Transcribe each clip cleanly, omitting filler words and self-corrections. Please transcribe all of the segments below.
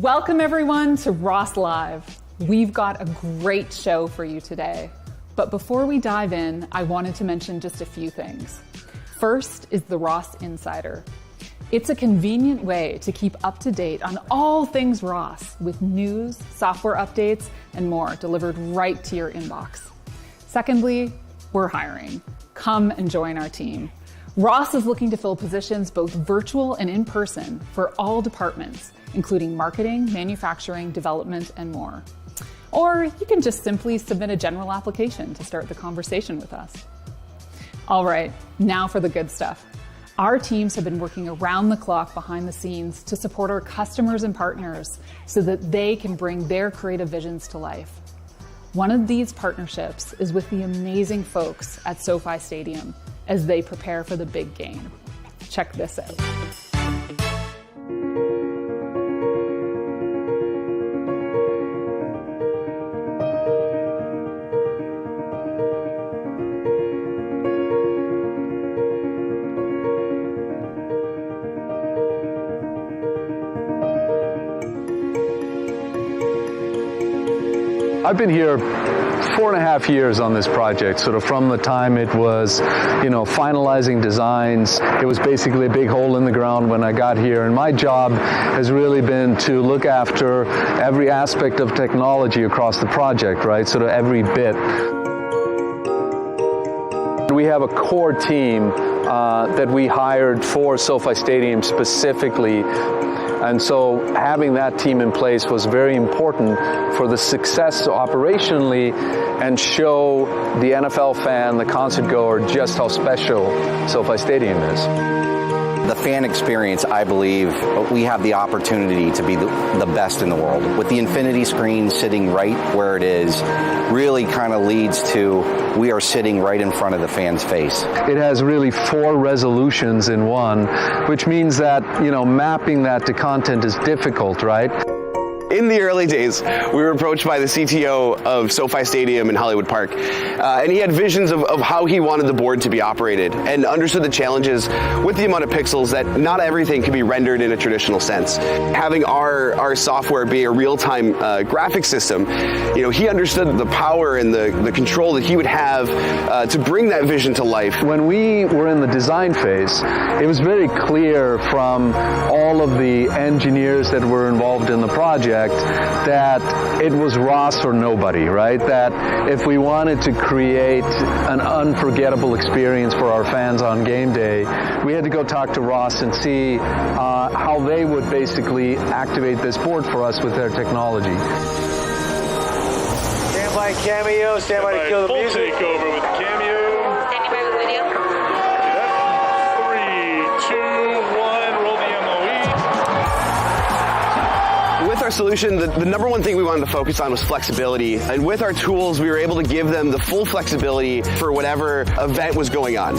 Welcome everyone to Ross Live. We've got a great show for you today. But before we dive in, I wanted to mention just a few things. First is the Ross Insider. It's a convenient way to keep up to date on all things Ross with news, software updates, and more delivered right to your inbox. Secondly, we're hiring. Come and join our team. Ross is looking to fill positions both virtual and in person for all departments, including marketing, manufacturing, development, and more. Or you can just simply submit a general application to start the conversation with us. All right, now for the good stuff. Our teams have been working around the clock behind the scenes to support our customers and partners so that they can bring their creative visions to life. One of these partnerships is with the amazing folks at SoFi Stadium as they prepare for the big game. Check this out. I've been here 4.5 years on this project, sort of from the time it was, finalizing designs. It was basically a big hole in the ground when I got here, and my job has really been to look after every aspect of technology across the project, right? Sort of every bit. We have a core team that we hired for SoFi Stadium specifically. And so having that team in place was very important for the success operationally and show the NFL fan, the concert goer, just how special SoFi Stadium is. The fan experience, I believe, we have the opportunity to be the best in the world. With the infinity screen sitting right where it is, really kind of leads to we are sitting right in front of the fan's face. It has really 4 resolutions in one, which means that, mapping that to content is difficult, right? In the early days, we were approached by the CTO of SoFi Stadium in Hollywood Park, and he had visions of how he wanted the board to be operated and understood the challenges with the amount of pixels that not everything can be rendered in a traditional sense. Having our software be a real-time graphics system, he understood the power and the control that he would have to bring that vision to life. When we were in the design phase, it was very clear from all of the engineers that were involved in the project that it was Ross or nobody, right? That if we wanted to create an unforgettable experience for our fans on game day, we had to go talk to Ross and see how they would basically activate this board for us with their technology. Stand by Cameo, stand by to kill the music. Full takeover with Cameo. Standing by with video. 3, 2, 1, roll the MOE. With our solution, the number one thing we wanted to focus on was flexibility. And with our tools, we were able to give them the full flexibility for whatever event was going on.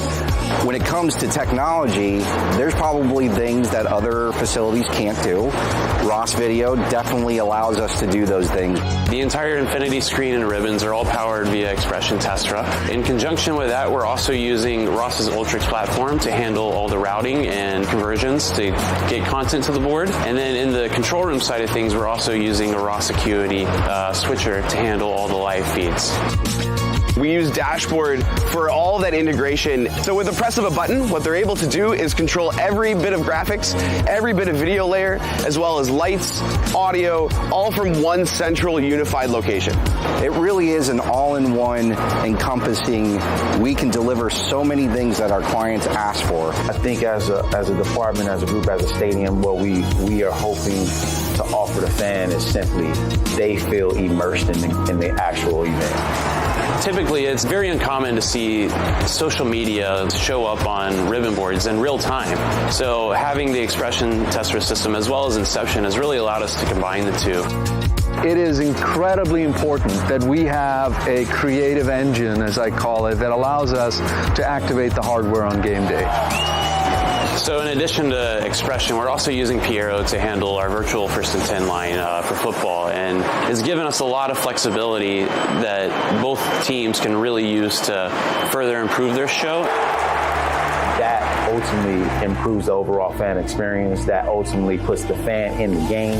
When it comes to technology, there's probably things that other facilities can't do. Ross Video definitely allows us to do those things. The entire infinity screen and ribbons are all powered via Expression Testra. In conjunction with that, we're also using Ross's Ultrix platform to handle all the routing and conversions to get content to the board. And then in the control room side of things, we're also using a Ross Acuity switcher to handle all the live feeds. We use Dashboard for all that integration. So with the press of a button, what they're able to do is control every bit of graphics, every bit of video layer, as well as lights, audio, all from one central unified location. It really is an all-in-one encompassing, we can deliver so many things that our clients ask for. I think as a department, as a group, as a stadium, what we are hoping to offer the fan is simply they feel immersed in the actual event. Typically, it's very uncommon to see social media show up on ribbon boards in real time. So having the Expression Testra system as well as Inception has really allowed us to combine the two. It is incredibly important that we have a creative engine, as I call it, that allows us to activate the hardware on game day. So in addition to Expression, we're also using Piero to handle our virtual 1st and 10 line for football, and it's given us a lot of flexibility that both teams can really use to further improve their show. That ultimately improves the overall fan experience. That ultimately puts the fan in the game.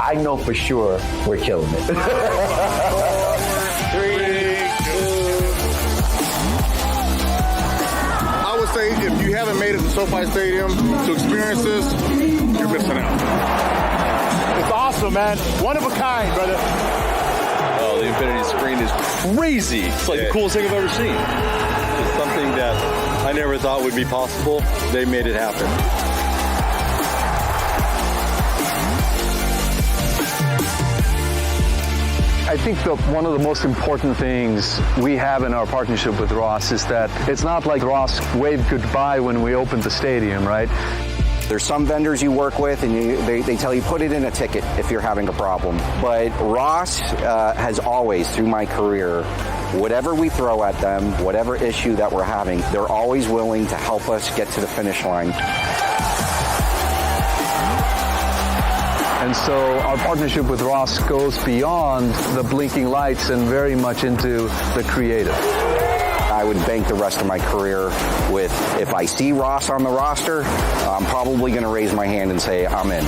I know for sure we're killing it. 3, 2. I would say if you haven't made it to SoFi Stadium to experience this, you're missing out. It's awesome, man. One of a kind, brother. Oh, the Infinity screen is crazy. It's like the coolest thing I've ever seen. It's something that I never thought would be possible. They made it happen. I think one of the most important things we have in our partnership with Ross is that it's not like Ross waved goodbye when we opened the stadium, right? There's some vendors you work with and they tell you put it in a ticket if you're having a problem. But Ross has always, through my career, whatever we throw at them, whatever issue that we're having, they're always willing to help us get to the finish line. And so our partnership with Ross goes beyond the blinking lights and very much into the creative. I would bank the rest of my career with, if I see Ross on the roster, I'm probably going to raise my hand and say, I'm in.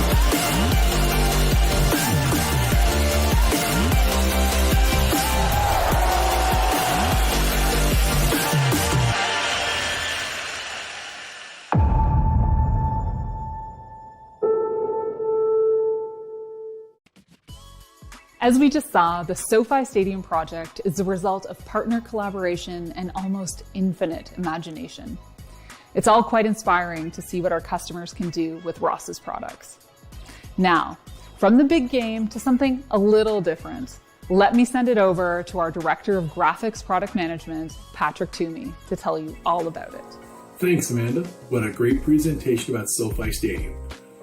As we just saw, the SoFi Stadium project is the result of partner collaboration and almost infinite imagination. It's all quite inspiring to see what our customers can do with Ross's products. Now, from the big game to something a little different, let me send it over to our Director of Graphics Product Management, Patrick Toomey, to tell you all about it. Thanks, Amanda. What a great presentation about SoFi Stadium.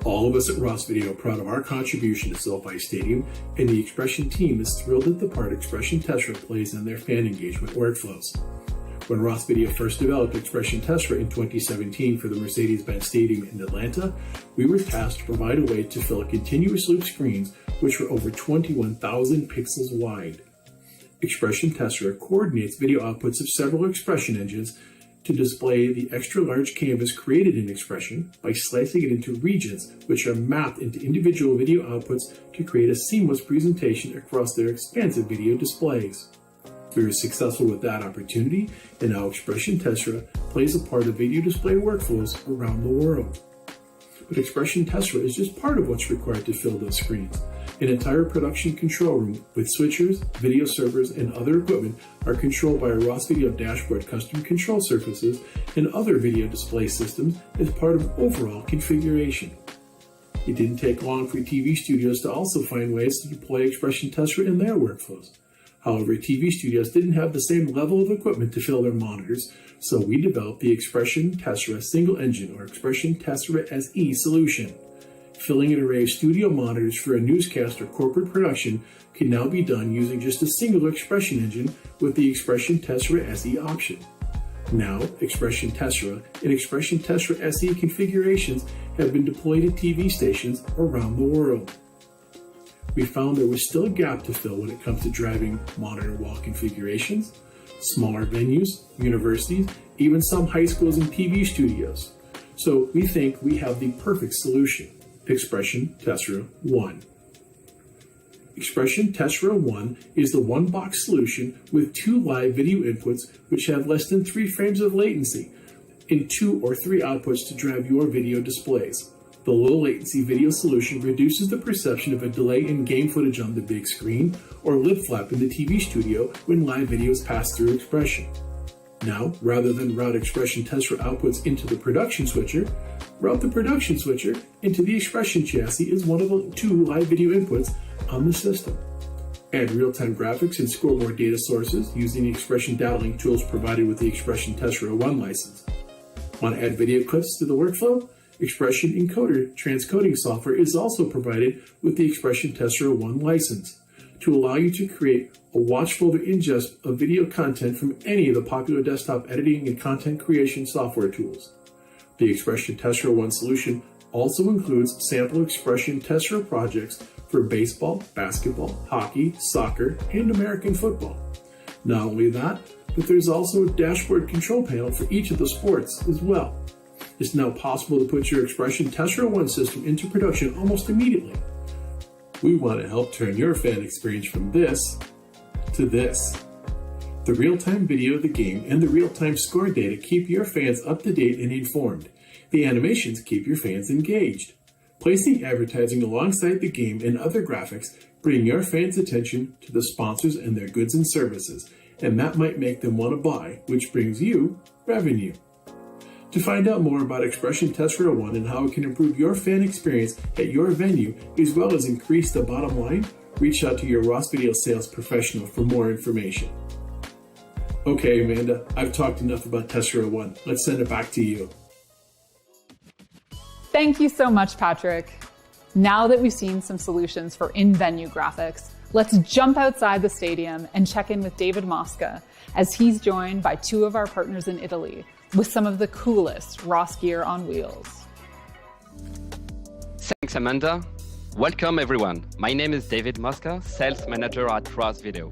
All of us at Ross Video are proud of our contribution to SoFi Stadium, and the Expression team is thrilled at the part Expression Tessera plays in their fan engagement workflows. When Ross Video first developed Expression Tessera in 2017 for the Mercedes-Benz Stadium in Atlanta, we were tasked to provide a way to fill continuous loop screens which were over 21,000 pixels wide. Expression Tessera coordinates video outputs of several Expression engines to display the extra-large canvas created in Expression by slicing it into regions which are mapped into individual video outputs to create a seamless presentation across their expansive video displays. We were successful with that opportunity, and now Expression Tessera plays a part of video display workflows around the world. But Expression Tessera is just part of what's required to fill those screens. An entire production control room with switchers, video servers, and other equipment are controlled by a Ross Video dashboard custom control surfaces and other video display systems as part of overall configuration. It didn't take long for TV studios to also find ways to deploy Expression Tessera in their workflows. However, TV studios didn't have the same level of equipment to fill their monitors, so we developed the Expression Tessera Single Engine or Expression Tessera SE solution. Filling an array of studio monitors for a newscast or corporate production can now be done using just a single Expression engine with the Expression Tessera SE option. Now, Expression Tessera and Expression Tessera SE configurations have been deployed at TV stations around the world. We found there was still a gap to fill when it comes to driving monitor wall configurations, smaller venues, universities, even some high schools and TV studios. So we think we have the perfect solution. Expression Tessera One. Expression Tessera One is the one-box solution with 2 live video inputs which have less than 3 frames of latency and 2 or 3 outputs to drive your video displays. The low-latency video solution reduces the perception of a delay in game footage on the big screen or lip flap in the TV studio when live videos pass through Expression. Now, rather than route Expression Tessera outputs into the production switcher, route the production switcher into the Expression chassis as one of the 2 live video inputs on the system. Add real-time graphics and scoreboard data sources using the Expression data link tools provided with the Expression Tessera One license. Want to add video clips to the workflow? Expression encoder transcoding software is also provided with the Expression Tessera One license to allow you to create a watch folder ingest of video content from any of the popular desktop editing and content creation software tools. The Expression Tessera One solution also includes sample Expression Tessera projects for baseball, basketball, hockey, soccer, and American football. Not only that, but there's also a dashboard control panel for each of the sports as well. It's now possible to put your Expression Tessera One system into production almost immediately. we want to help turn your fan experience from this to this. The real-time video of the game and the real-time score data keep your fans up to date and informed. The animations keep your fans engaged. Placing advertising alongside the game and other graphics bring your fans' attention to the sponsors and their goods and services, and that might make them want to buy, which brings you revenue. To find out more about Expression Tessera One and how it can improve your fan experience at your venue, as well as increase the bottom line, reach out to your Ross Video sales professional for more information. Okay, Amanda, I've talked enough about Tessera One. Let's send it back to you. Thank you so much, Patrick. Now that we've seen some solutions for in-venue graphics, let's jump outside the stadium and check in with David Mosca as he's joined by two of our partners in Italy with some of the coolest Ross gear on wheels. Thanks, Amanda. Welcome, everyone. My name is David Mosca, Sales Manager at Ross Video.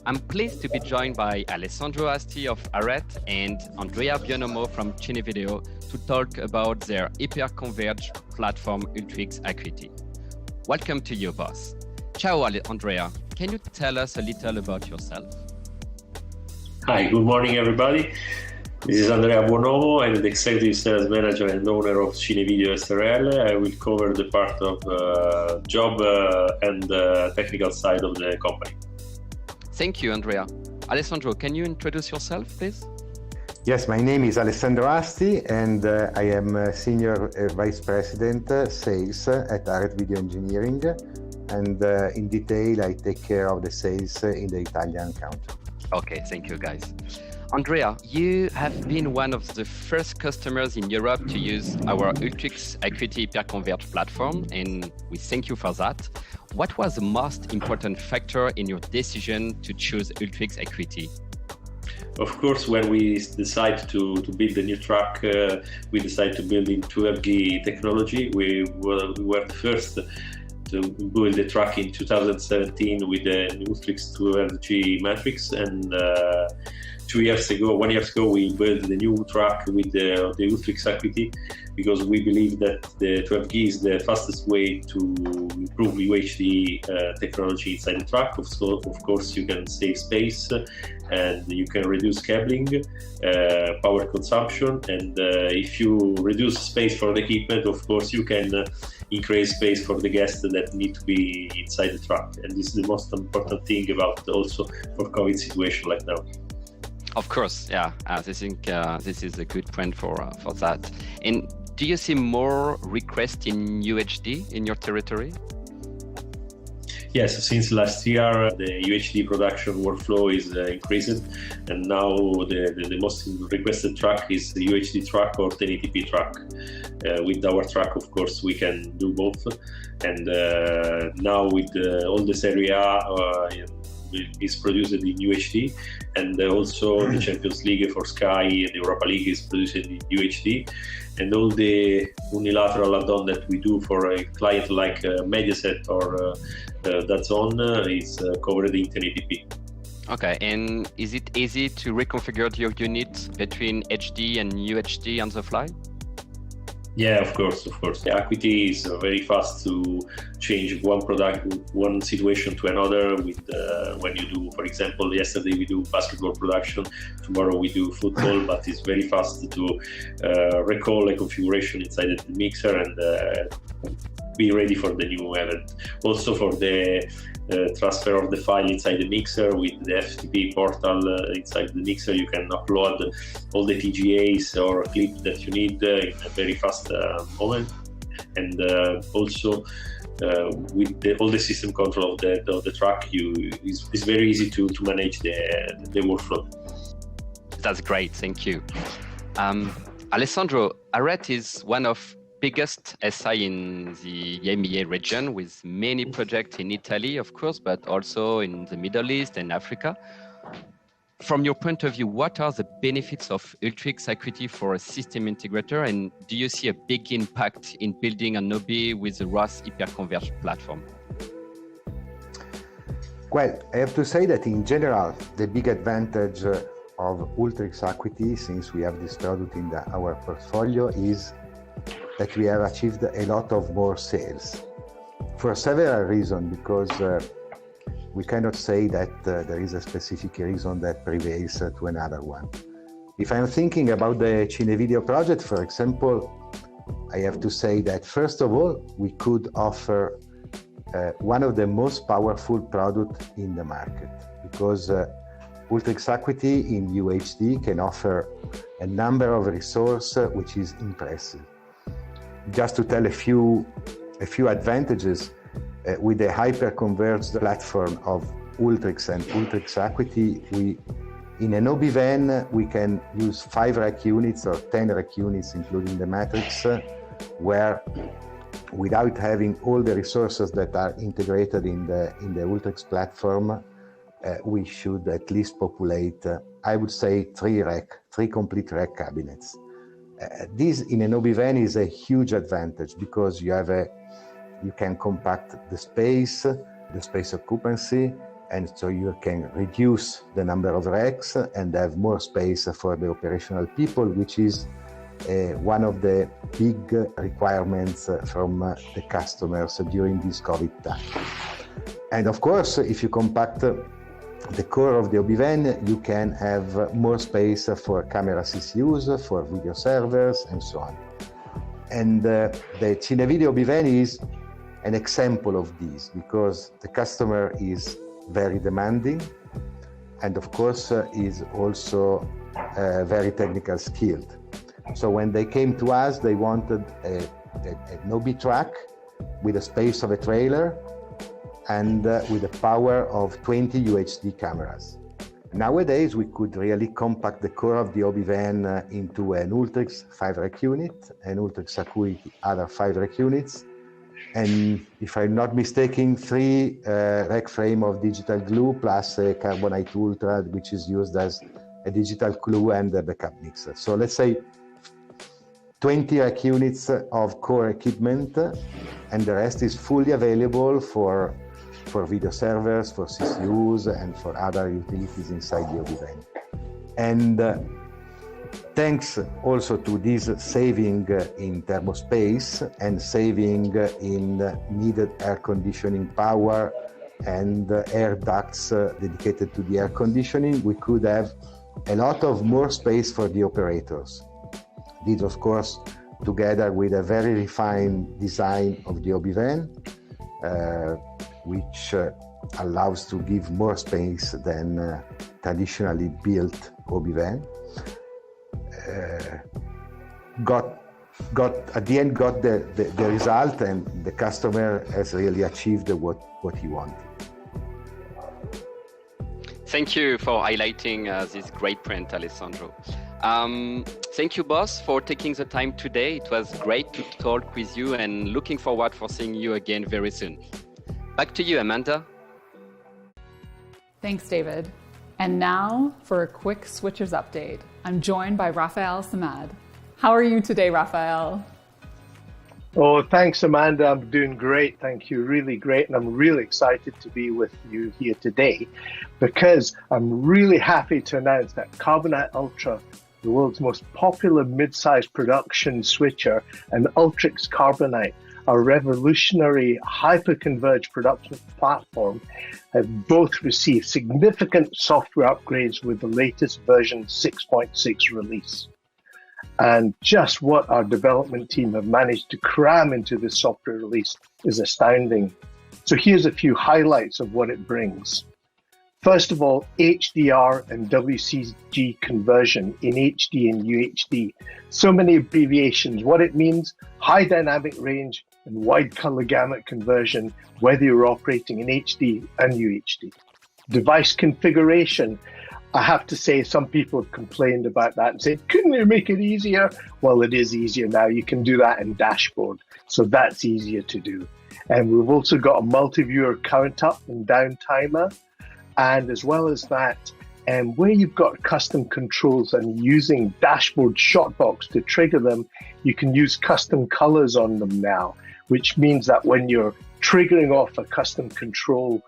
I'm pleased to be joined by Alessandro Asti of Arete and Andrea Bionomo from Cinevideo to talk about their hyper-converged platform Ultrix Acuity. Welcome to you, boss. Ciao, Andrea. Can you tell us a little about yourself? Hi, good morning, everybody. This is Andrea Buonomo. I'm the Executive Sales Manager and owner of Cinevideo SRL. I will cover the part of job and technical side of the company. Thank you, Andrea. Alessandro, can you introduce yourself, please? Yes, my name is Alessandro Asti, and I am Senior Vice President Sales at Arete Video Engineering. And in detail, I take care of the sales in the Italian country. Okay, thank you, guys. Andrea, you have been one of the first customers in Europe to use our Ultrix Acuity Hyperconverged platform, and we thank you for that. What was the most important factor in your decision to choose Ultrix Acuity? Of course, when we decide to build a new truck, we decide to build in 12G technology. We were the first to build the truck in 2017 with the Ultrix 12G matrix, and 1 year ago, we built the new truck with the Ultrix Acuity because we believe that the 12G is the fastest way to improve UHD technology inside the truck. Of course, you can save space and you can reduce cabling, power consumption, and if you reduce space for the equipment, of course, you can increase space for the guests that need to be inside the truck. And this is the most important thing about also for COVID situation like now. Of course, yeah. I think this is a good point for that. And do you see more requests in UHD in your territory? Yes, since last year, the UHD production workflow is increasing, and now the most requested truck is the UHD truck or 1080p truck. With our truck, of course, we can do both. And now with all the Serie A is produced in UHD, and also the Champions League for Sky, the Europa League is produced in UHD, and all the unilateral add-on that we do for a client like Mediaset or DAZN is covered in 1080p. Okay, and is it easy to reconfigure your unit between HD and UHD on the fly? Yeah, of course. The Acuity is very fast to change one situation to another. With when you do, for example, yesterday we do basketball production, tomorrow we do football, but it's very fast to recall a configuration inside the mixer and be ready for the new event. Also for the transfer of the file inside the mixer with the FTP portal inside the mixer, you can upload all the TGAs or clips that you need in a very fast moment. And also with all the system control of the truck, it's very easy to manage the workflow. That's great, thank you. Alessandro, Arete is one of biggest SI in the EMEA region with many projects in Italy, of course, but also in the Middle East and Africa. From your point of view, what are the benefits of Ultrix Acuity for a system integrator, and do you see a big impact in building an OB with the Ross Hyperconverged platform? Well, I have to say that in general, the big advantage of Ultrix Acuity, since we have this product in our portfolio, is that we have achieved a lot of more sales. For several reasons, because we cannot say that there is a specific reason that prevails to another one. If I'm thinking about the Cinevideo project, for example, I have to say that first of all, we could offer one of the most powerful products in the market, because Ultrix Acuity in UHD can offer a number of resources which is impressive. Just to tell a few advantages, with the hyper-converged platform of Ultrix and Ultrix Acuity, in an OB-van we can use 5 rack units or 10 rack units, including the matrix, where without having all the resources that are integrated in the Ultrix platform, we should at least populate, I would say, 3 complete rack cabinets. This in an OB-van is a huge advantage, because you can compact the space occupancy, and so you can reduce the number of racks and have more space for the operational people, which is one of the big requirements from the customers during this COVID time. And of course, if you compact the core of the OB-van, you can have more space for camera CCUs, for video servers, and so on. And the Cinevideo OB-van is an example of this, because the customer is very demanding, and of course is also very technical skilled. So when they came to us, they wanted an OB truck with the space of a trailer and with the power of 20 UHD cameras. Nowadays, we could really compact the core of the OB-van into an Ultrix 5 rack unit, an Ultrix Acuity other 5 rack units, and if I'm not mistaken, 3 rack frame of digital glue plus a Carbonite Ultra, which is used as a digital glue and a backup mixer. So let's say 20 rack units of core equipment, and the rest is fully available for video servers, for CCUs, and for other utilities inside the OB-van. And thanks also to this saving in thermal space and saving in needed air conditioning power and air ducts dedicated to the air conditioning, we could have a lot of more space for the operators. This, of course, together with a very refined design of the OB-van, which allows to give more space than traditionally built OB-van. At the end got the result, and the customer has really achieved what he wanted. Thank you for highlighting this great print, Alessandro. Thank you both for taking the time today. It was great to talk with you, and looking forward for seeing you again very soon. Back to you, Amanda. Thanks, David. And now for a quick Switchers update. I'm joined by Raphael Samad. How are you today, Raphael? Oh, thanks, Amanda. I'm doing great. Thank you. Really great. And I'm really excited to be with you here today, because I'm really happy to announce that Carbonite Ultra, the world's most popular mid-sized production switcher, and Ultrix Carbonite, a revolutionary hyper-converged production platform, have both received significant software upgrades with the latest version 6.6 release. And just what our development team have managed to cram into this software release is astounding. So here's a few highlights of what it brings. First of all, HDR and WCG conversion in HD and UHD. So many abbreviations. What it means: high dynamic range and wide color gamut conversion, whether you're operating in HD and UHD. Device configuration. I have to say, some people have complained about that and said, couldn't you make it easier? Well, it is easier now. You can do that in dashboard. So that's easier to do. And we've also got a multi-viewer count up and down timer. And as well as that, where you've got custom controls and using dashboard shotbox to trigger them, you can use custom colors on them now, which means that when you're triggering off a custom control,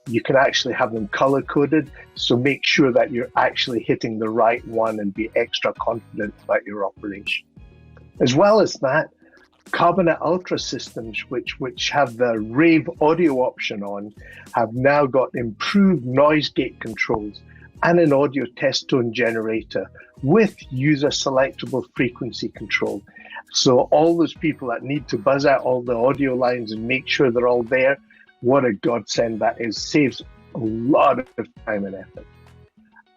you can actually have them color coded. So make sure that you're actually hitting the right one and be extra confident about your operation. As well as that, Carbonet Ultra systems, which have the Rave audio option on, have now got improved noise gate controls and an audio test tone generator with user selectable frequency control. So all those people that need to buzz out all the audio lines and make sure they're all there, what a godsend that is. Saves a lot of time and effort.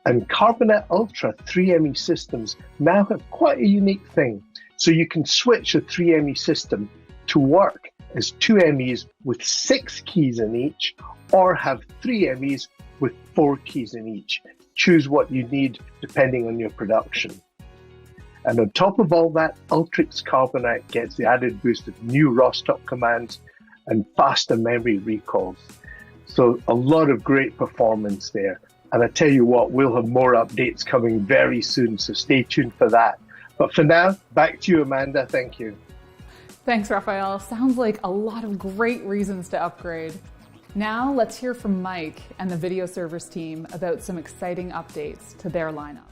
And Carbonet Ultra 3ME systems now have quite a unique thing. So you can switch a 3ME system to work as 2 MEs with 6 keys in each, or have 3 MEs with 4 keys in each. Choose what you need depending on your production. And on top of all that, Ultrix Carbonet gets the added boost of new ROS-stop commands and faster memory recalls. So a lot of great performance there. And I tell you what, we'll have more updates coming very soon, so stay tuned for that. But for now, back to you, Amanda. Thank you. Thanks, Raphael. Sounds like a lot of great reasons to upgrade. Now let's hear from Mike and the Video Servers team about some exciting updates to their lineup.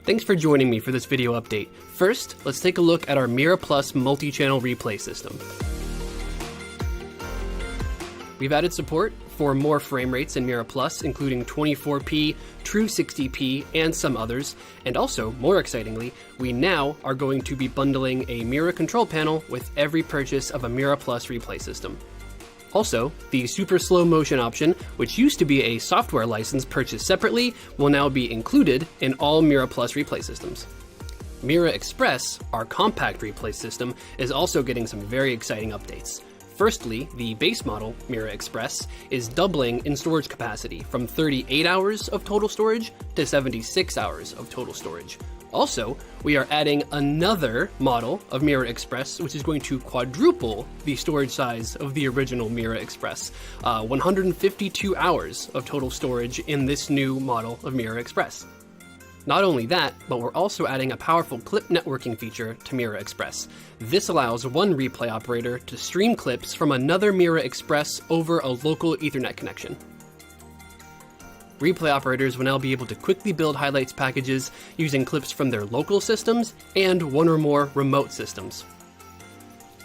Thanks for joining me for this video update. First, let's take a look at our Mira Plus multi-channel replay system. We've added support for more frame rates in Mira Plus, including 24p, True 60p, and some others. And also, more excitingly, we now are going to be bundling a Mira control panel with every purchase of a Mira Plus replay system. Also, the super slow motion option, which used to be a software license purchased separately, will now be included in all Mira Plus replay systems. Mira Express, our compact replay system, is also getting some very exciting updates. Firstly, the base model, Mira Express, is doubling in storage capacity from 38 hours of total storage to 76 hours of total storage. Also, we are adding another model of Mira Express, which is going to quadruple the storage size of the original Mira Express. 152 hours of total storage in this new model of Mira Express. Not only that, but we're also adding a powerful clip networking feature to Mira Express. This allows one replay operator to stream clips from another Mira Express over a local Ethernet connection. Replay operators will now be able to quickly build highlights packages using clips from their local systems and one or more remote systems.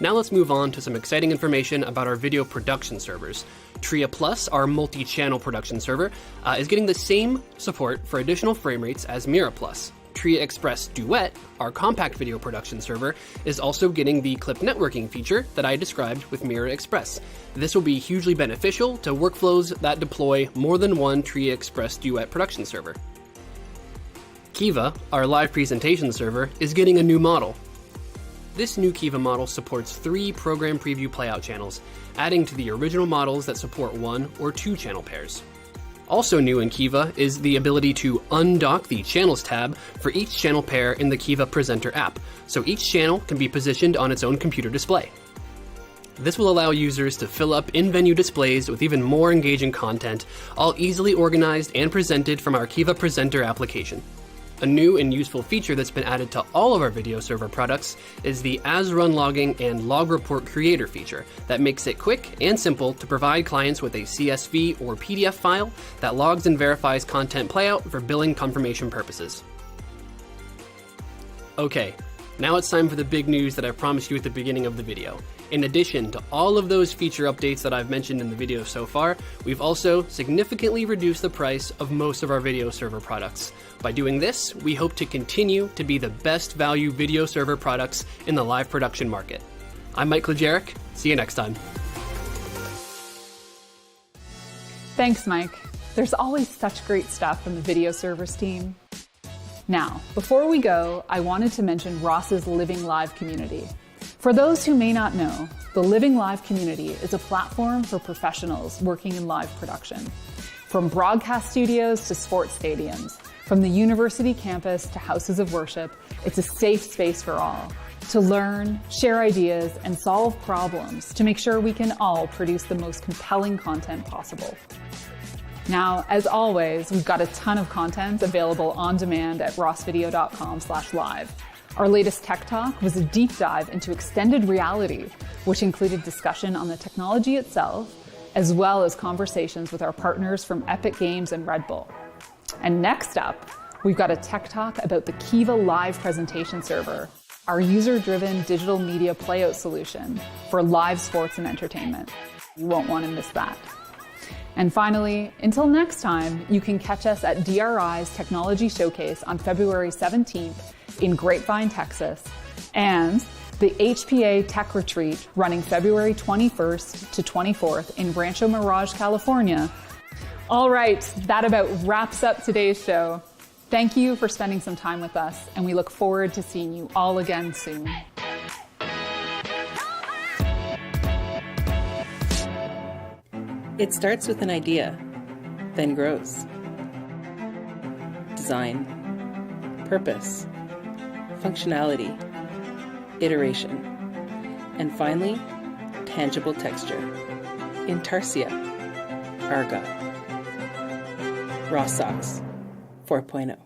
Now let's move on to some exciting information about our video production servers. Tria Plus, our multi-channel production server, is getting the same support for additional frame rates as Mira Plus. Tria Express Duet, our compact video production server, is also getting the clip networking feature that I described with Mira Express. This will be hugely beneficial to workflows that deploy more than one Tria Express Duet production server. Kiva, our live presentation server, is getting a new model. This new Kiva model supports 3 program preview playout channels, adding to the original models that support 1 or 2 channel pairs. Also new in Kiva is the ability to undock the Channels tab for each channel pair in the Kiva Presenter app, so each channel can be positioned on its own computer display. This will allow users to fill up in-venue displays with even more engaging content, all easily organized and presented from our Kiva Presenter application. A new and useful feature that's been added to all of our video server products is the as-run logging and log report creator feature that makes it quick and simple to provide clients with a CSV or PDF file that logs and verifies content playout for billing confirmation purposes. Okay, now it's time for the big news that I promised you at the beginning of the video. In addition to all of those feature updates that I've mentioned in the video so far, we've also significantly reduced the price of most of our video server products. By doing this, we hope to continue to be the best value video server products in the live production market. I'm Mike Lejarek. See you next time. Thanks, Mike. There's always such great stuff from the Video Servers team. Now, before we go, I wanted to mention Ross's Living Live community. For those who may not know, the Living Live community is a platform for professionals working in live production. From broadcast studios to sports stadiums, from the university campus to houses of worship, it's a safe space for all to learn, share ideas, and solve problems to make sure we can all produce the most compelling content possible. Now, as always, we've got a ton of content available on demand at rossvideo.com/live. Our latest Tech Talk was a deep dive into extended reality, which included discussion on the technology itself, as well as conversations with our partners from Epic Games and Red Bull. And next up, we've got a Tech Talk about the Kiva Live Presentation Server, our user-driven digital media playout solution for live sports and entertainment. You won't want to miss that. And finally, until next time, you can catch us at DRI's Technology Showcase on February 17th in Grapevine, Texas, and the HPA Tech Retreat running February 21st to 24th in Rancho Mirage, California. All right, that about wraps up today's show. Thank you for spending some time with us, and we look forward to seeing you all again soon. It starts with an idea, then grows. Design, purpose, functionality, iteration, and finally, tangible texture. Intarsia, Argot, Ross Socks 4.0.